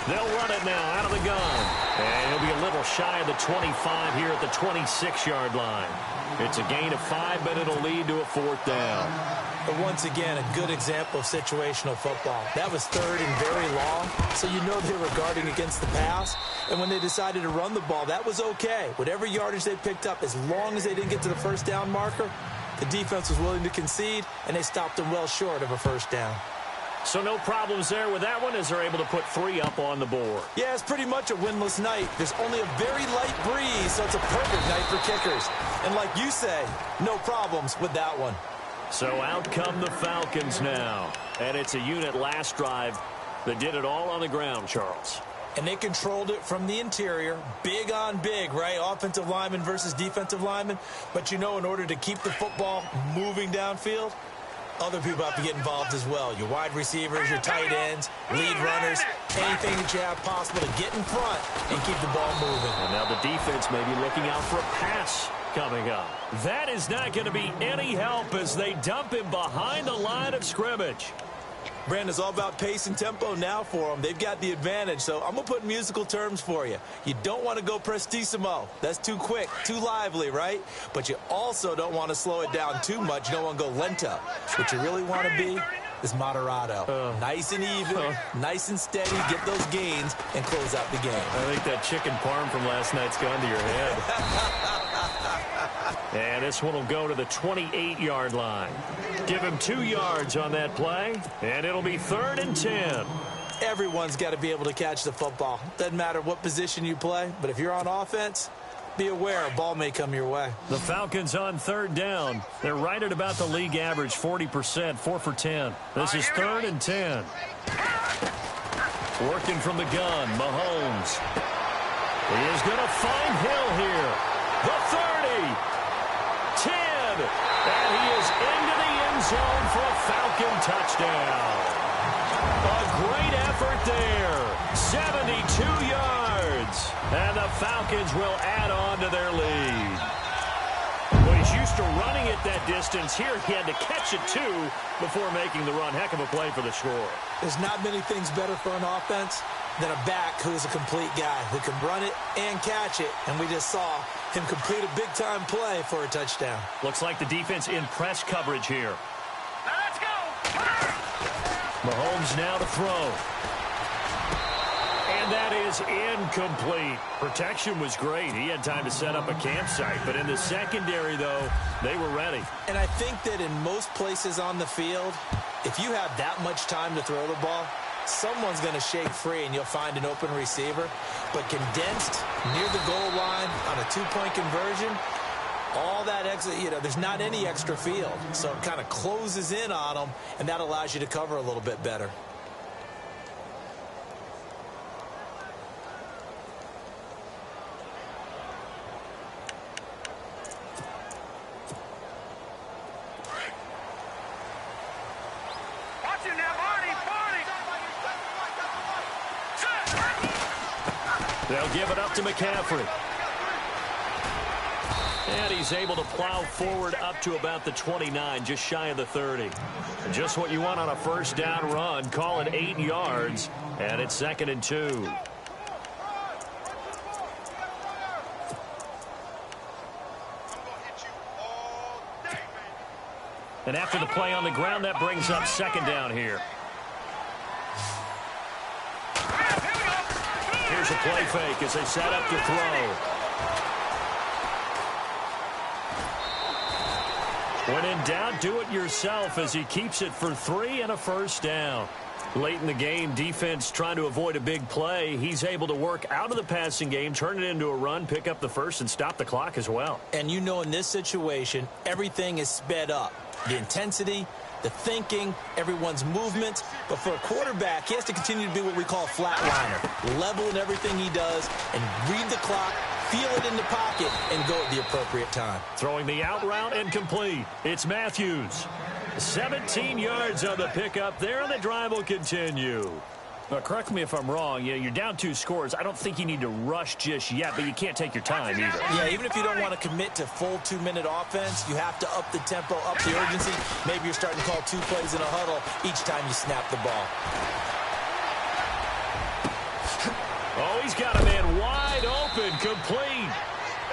They'll run it now out of the gun. And he'll be a little shy of the 25 here at the 26-yard line. It's a gain of 5, but it'll lead to a 4th down. But once again, a good example of situational football. That was 3rd and very long, so you know they were guarding against the pass. And when they decided to run the ball, that was okay. Whatever yardage they picked up, as long as they didn't get to the 1st down marker, the defense was willing to concede, and they stopped them well short of a 1st down. So no problems there with that one as they're able to put 3 up on the board. Yeah, it's pretty much a winless night. There's only a very light breeze, so it's a perfect night for kickers. And like you say, no problems with that one. So out come the Falcons now. And it's a unit last drive that did it all on the ground, Charles. And they controlled it from the interior, big on big, right? Offensive lineman versus defensive lineman. But, you know, in order to keep the football moving downfield, other people have to get involved as well. Your wide receivers, your tight ends, lead runners, anything that you have possible to get in front and keep the ball moving. And now the defense may be looking out for a pass coming up. That is not going to be any help as they dump him behind the line of scrimmage. Brandon, it's all about pace and tempo now for them. They've got the advantage, so I'm going to put musical terms for you. You don't want to go prestissimo. That's too quick, too lively, right? But you also don't want to slow it down too much. You don't want to go lento. What you really want to be is moderato. Nice and even, nice and steady, get those gains, and close out the game. I think that chicken parm from last night's gone to your head. And this one will go to the 28-yard line. Give him 2 yards on that play, and it'll be 3rd and 10. Everyone's got to be able to catch the football. Doesn't matter what position you play, but if you're on offense, be aware a ball may come your way. The Falcons on 3rd down. They're right at about the league average, 40%, 4 for 10. This is 3rd and 10. Working from the gun, Mahomes. He is going to find Hill here. The 30, 10, and he is into the end zone for a Falcon touchdown. A great effort there, 72 yards, and the Falcons will add on to their lead. Well, he's used to running it that distance. Here he had to catch it, too, before making the run. Heck of a play for the score. There's not many things better for an offense than a back who is a complete guy who can run it and catch it. And we just saw him complete a big-time play for a touchdown. Looks like the defense in press coverage here. Now let's go. Mahomes now to throw. And that is incomplete. Protection was great. He had time to set up a campsite. But in the secondary, though, they were ready. And I think that in most places on the field, if you have that much time to throw the ball, someone's going to shake free and you'll find an open receiver. But condensed near the goal line on a 2-point conversion, all that extra, there's not any extra field. So it kind of closes in on them, and that allows you to cover a little bit better. Watch it now, Barney. They'll give it up to McCaffrey. And he's able to plow forward up to about the 29, just shy of the 30. Just what you want on a first down run. Call it 8 yards, and it's 2nd and 2. And after the play on the ground, that brings up 2nd down here. Here's a play fake as they set up to throw. When in doubt, do it yourself as he keeps it for 3 and a first down. Late in the game, defense trying to avoid a big play. He's able to work out of the passing game, turn it into a run, pick up the first, and stop the clock as well. And you know in this situation, everything is sped up. The intensity, the thinking, everyone's movement. But for a quarterback, he has to continue to be what we call a flatliner. Level in everything he does and read the clock, feel it in the pocket, and go at the appropriate time. Throwing the out route and complete. It's Matthews. 17 yards on the pickup there, and the drive will continue. Now, correct me if I'm wrong. You're down 2 scores. I don't think you need to rush just yet, but you can't take your time either. Yeah, even if you don't want to commit to full 2-minute offense, you have to up the tempo, up the urgency. Maybe you're starting to call 2 plays in a huddle each time you snap the ball. Oh, he's got a man wide open, complete.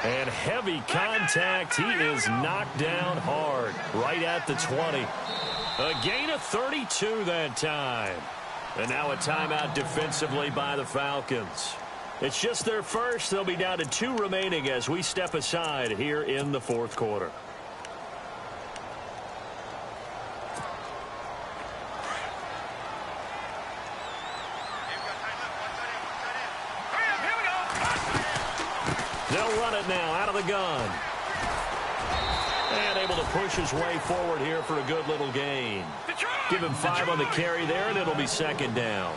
And heavy contact. He is knocked down hard, right at the 20. A gain of 32 that time. And now a timeout defensively by the Falcons. It's just their first. They'll be down to 2 remaining as we step aside here in the 4th quarter. They'll run it now out of the gun. And able to push his way forward here for a good little gain. Give him 5 on the carry there, and it'll be 2nd down.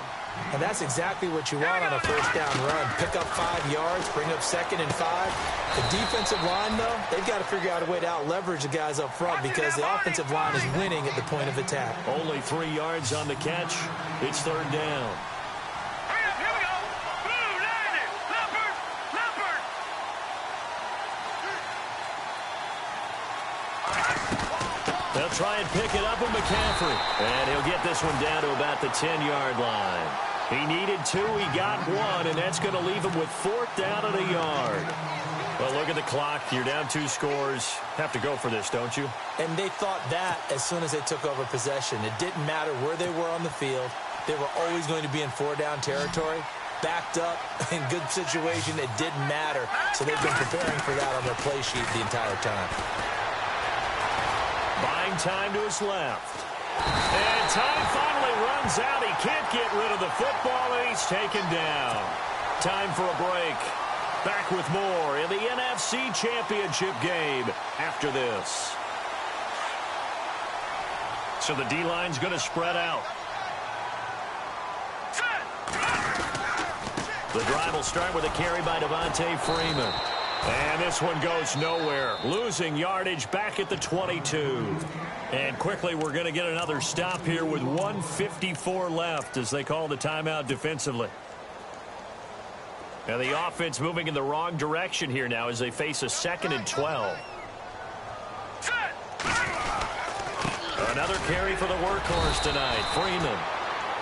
And that's exactly what you want on a first down run. Pick up 5 yards, bring up 2nd and 5. The defensive line, though, they've got to figure out a way to out-leverage the guys up front because the offensive line is winning at the point of attack. Only 3 yards on the catch. It's 3rd down. Here we go. Blue, 90. Leopard. They'll try and pick it up with McCaffrey. And he'll get this one down to about the 10-yard line. He needed 2, he got 1, and that's going to leave him with 4th down and a yard. Well, look at the clock. You're down 2 scores. Have to go for this, don't you? And they thought that as soon as they took over possession. It didn't matter where they were on the field. They were always going to be in 4-down territory. Backed up, in good situation, it didn't matter. So they've been preparing for that on their play sheet the entire time. Buying time to his left. And time finally runs out. He can't get rid of the football, and he's taken down. Time for a break. Back with more in the NFC Championship game after this. So the D-line's going to spread out. The drive will start with a carry by Devontae Freeman. And this one goes nowhere. Losing yardage back at the 22. And quickly we're going to get another stop here with 1:54 left as they call the timeout defensively. And the offense moving in the wrong direction here now as they face a 2nd and 12. Another carry for the workhorse tonight, Freeman.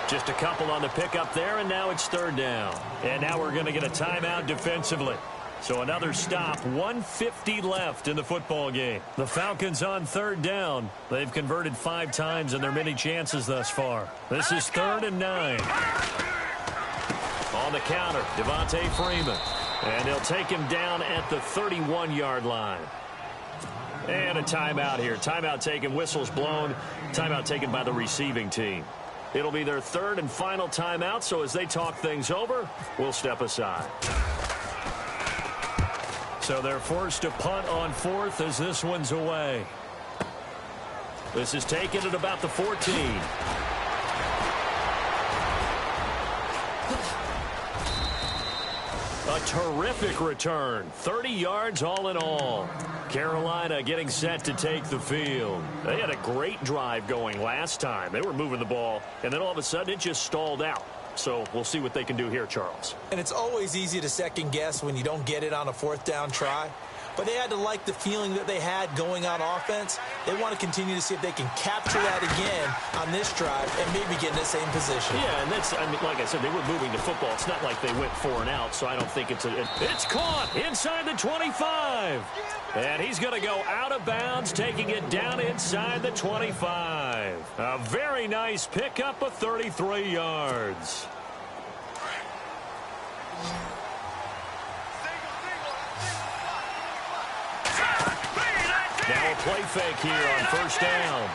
Just a couple on the pickup there, and now it's 3rd down. And now we're going to get a timeout defensively. So another stop, 1:50 left in the football game. The Falcons on 3rd down. They've converted 5 times in their many chances thus far. This is 3rd and 9. On the counter, Devontae Freeman. And they'll take him down at the 31-yard line. And a timeout here. Timeout taken, whistles blown. Timeout taken by the receiving team. It'll be their 3rd and final timeout, so as they talk things over, we'll step aside. So they're forced to punt on 4th as this one's away. This is taken at about the 14. A terrific return. 30 yards all in all. Carolina getting set to take the field. They had a great drive going last time. They were moving the ball, and then all of a sudden it just stalled out. So we'll see what they can do here, Charles. And it's always easy to second guess when you don't get it on a 4th down try. But they had to like the feeling that they had going on offense. They want to continue to see if they can capture that again on this drive and maybe get in the same position. Yeah, and that's, I mean, like I said, they were moving the football. It's not like they went 4 and out, so I don't think it's caught inside the 25. And he's going to go out of bounds, taking it down inside the 25. A very nice pickup of 33 yards. Now a play fake here on 1st down.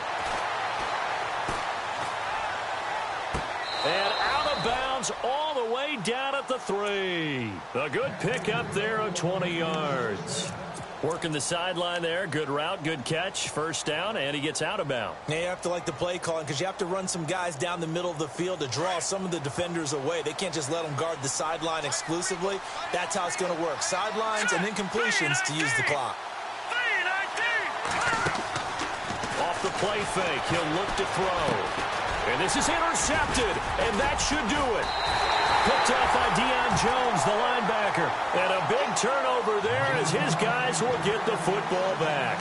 And out of bounds all the way down at the 3. A good pickup there of 20 yards. Working the sideline there. Good route, good catch. 1st down, and he gets out of bounds. Now you have to like the play calling because you have to run some guys down the middle of the field to draw some of the defenders away. They can't just let them guard the sideline exclusively. That's how it's going to work. Sidelines and then completions to use the clock. Off the play fake, he'll look to throw. And this is intercepted, and that should do it. Picked off by Deion Jones, the linebacker. And a big turnover there as his guys will get the football back.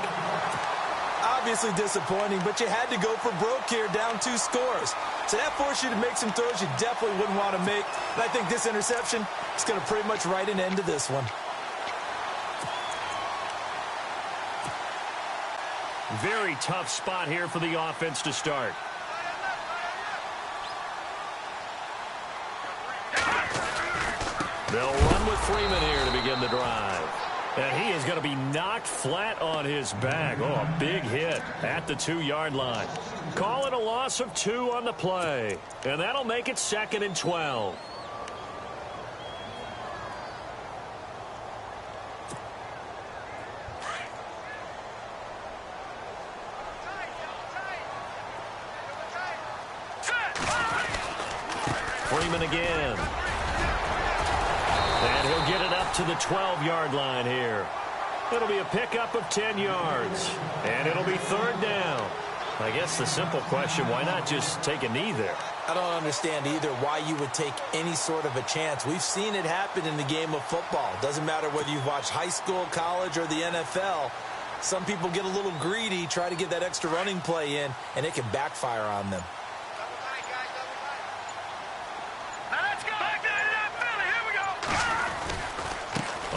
Obviously disappointing, but you had to go for broke here, down 2 scores. So that forced you to make some throws you definitely wouldn't want to make. And I think this interception is going to pretty much write an end to this one. Very tough spot here for the offense to start. They'll run with Freeman here to begin the drive. And he is going to be knocked flat on his back. Oh, a big hit at the 2-yard line. Call it a loss of 2 on the play. And that'll make it 2nd and 12. Freeman again. And he'll get it up to the 12-yard line here. It'll be a pickup of 10 yards. And it'll be third down. I guess the simple question, why not just take a knee there? I don't understand either why you would take any sort of a chance. We've seen it happen in the game of football. Doesn't matter whether you've watched high school, college, or the NFL. Some people get a little greedy, try to get that extra running play in, and it can backfire on them. Now let's go. Back to that Philly. Here we go.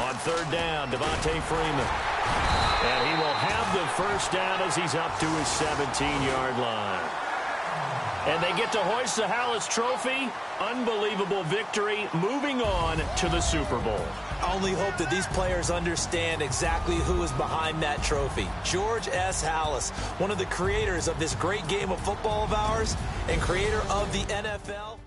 On third down, Devontae Freeman. And he will have the first down as he's up to his 17-yard line. And they get to hoist the Hallis Trophy. Unbelievable victory. Moving on to the Super Bowl. I only hope that these players understand exactly who is behind that trophy. George S. Hallis, one of the creators of this great game of football of ours and creator of the NFL.